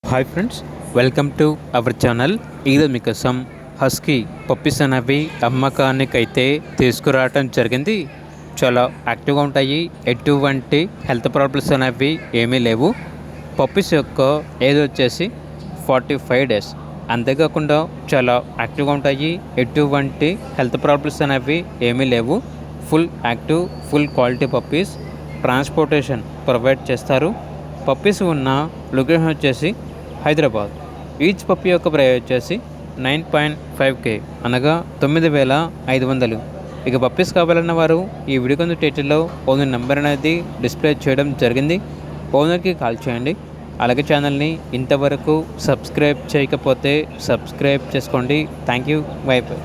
Hi friends, welcome to our channel. ఈరోజు మీకోసం husky puppies అనేవి అమ్మకానికైతే తీసుకురావటం జరిగింది. చాలా యాక్టివ్గా ఉంటాయి, ఎటువంటి హెల్త్ ప్రాబ్లమ్స్ అనేవి ఏమీ లేవు. పప్పీస్ యొక్క ఏజ్ వచ్చేసి 45 డేస్. అంతేకాకుండా చాలా యాక్టివ్గా ఉంటాయి, ఎటువంటి హెల్త్ ప్రాబ్లమ్స్ అనేవి ఏమీ లేవు. Full active, full quality puppies. Transportation provide చేస్తారు. పప్పీస్ ఉన్న లొకేషన్ వచ్చేసి హైదరాబాద్. ఈచ్ పప్పీ యొక్క ప్రైస్ వచ్చేసి 9.5K, అనగా 9,500. ఇక పప్పీస్ కావాలన్న వారు ఈ వీడియో కింద టైటిల్లో ఓనర్ నెంబర్ అనేది డిస్ప్లే చేయడం జరిగింది. ఓనర్కి కాల్ చేయండి. అలాగే ఛానల్ని ఇంతవరకు సబ్స్క్రైబ్ చేయకపోతే సబ్స్క్రైబ్ చేసుకోండి. Thank you. By by.